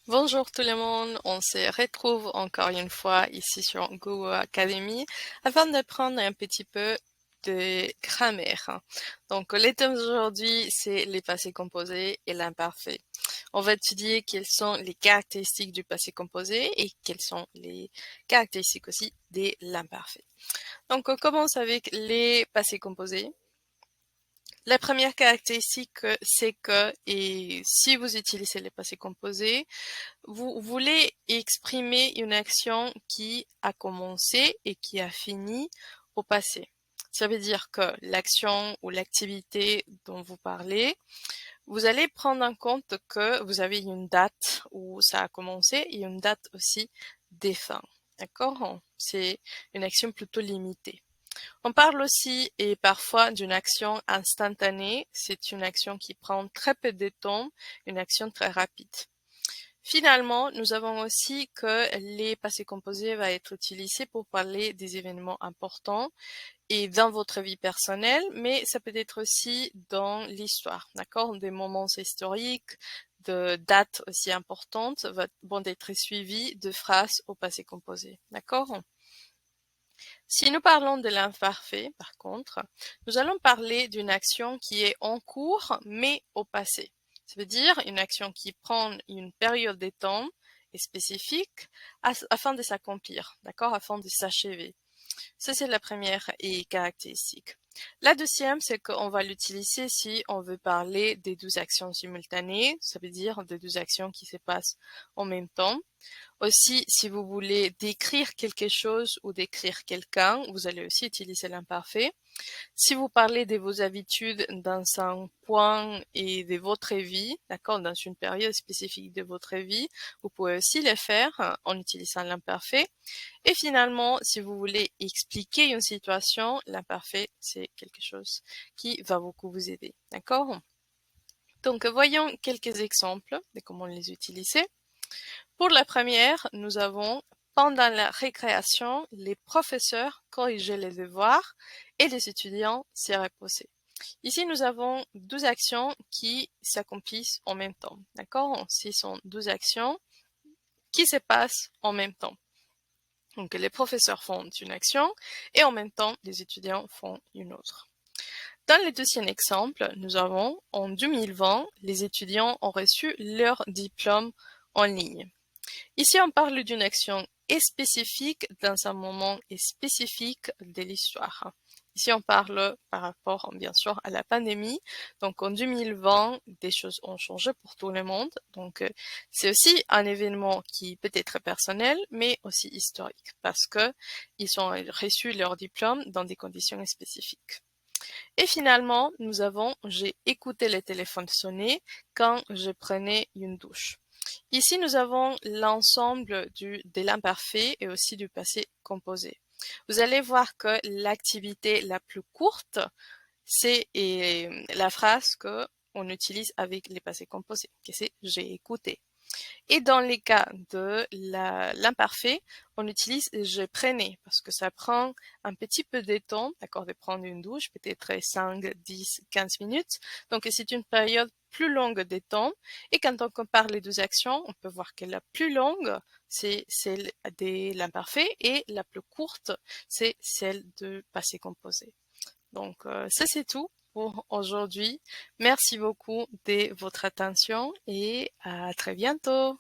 Bonjour tout le monde, on se retrouve encore une fois ici sur Go Academy afin d'apprendre un petit peu de grammaire. Donc les thèmes d'aujourd'hui, c'est les passés composés et l'imparfait. On va étudier quelles sont les caractéristiques du passé composé et quelles sont les caractéristiques aussi de l'imparfait. Donc on commence avec les passés composés. La première caractéristique, c'est que, et si vous utilisez les passés composés, vous voulez exprimer une action qui a commencé et qui a fini au passé. Ça veut dire que l'action ou l'activité dont vous parlez, vous allez prendre en compte que vous avez une date où ça a commencé et une date aussi des fins. D'accord? C'est une action plutôt limitée. On parle aussi et parfois d'une action instantanée. C'est une action qui prend très peu de temps, une action très rapide. Finalement, nous avons aussi que les passés composés va être utilisés pour parler des événements importants et dans votre vie personnelle, mais ça peut être aussi dans l'histoire, d'accord? Des moments historiques, de dates aussi importantes vont être suivis de phrases au passé composé, d'accord? Si nous parlons de l'imparfait, par contre, nous allons parler d'une action qui est en cours, mais au passé. Ça veut dire une action qui prend une période de temps spécifique afin de s'accomplir, d'accord, afin de s'achever. Ça, c'est la première caractéristique. La deuxième, c'est qu'on va l'utiliser si on veut parler des deux actions simultanées, ça veut dire des deux actions qui se passent en même temps. Aussi, si vous voulez décrire quelque chose ou décrire quelqu'un, vous allez aussi utiliser l'imparfait. Si vous parlez de vos habitudes dans un point et de votre vie, d'accord, dans une période spécifique de votre vie, vous pouvez aussi le faire en utilisant l'imparfait. Et finalement, si vous voulez expliquer une situation, l'imparfait, c'est quelque chose qui va beaucoup vous aider, d'accord? Donc, voyons quelques exemples de comment les utiliser. Pour la première, nous avons pendant la récréation, les professeurs corrigeaient les devoirs et les étudiants s'y reposaient. Ici, nous avons deux actions qui s'accomplissent en même temps. D'accord? Ce sont deux actions qui se passent en même temps. Donc, les professeurs font une action et en même temps, les étudiants font une autre. Dans le deuxième exemple, nous avons en 2020, les étudiants ont reçu leur diplôme en ligne. Ici, on parle d'une action spécifique dans un moment spécifique de l'histoire. Ici, on parle par rapport, bien sûr, à la pandémie. Donc, en 2020, des choses ont changé pour tout le monde. Donc, c'est aussi un événement qui peut être personnel, mais aussi historique, parce que ils ont reçu leur diplôme dans des conditions spécifiques. Et finalement, nous avons, j'ai écouté le téléphone sonner quand je prenais une douche. Ici, nous avons l'ensemble de l'imparfait et aussi du passé composé. Vous allez voir que l'activité la plus courte, c'est la phrase que on utilise avec les passés composés, que c'est j'ai écouté. Et dans les cas de l'imparfait, on utilise je prenais parce que ça prend un petit peu de temps, d'accord, de prendre une douche, peut-être 5, 10, 15 minutes. Donc c'est une période plus longue de temps. Et quand on compare les deux actions, on peut voir que la plus longue, c'est celle de l'imparfait et la plus courte, c'est celle de passé composé. Donc, ça c'est tout pour aujourd'hui. Merci beaucoup de votre attention et à très bientôt.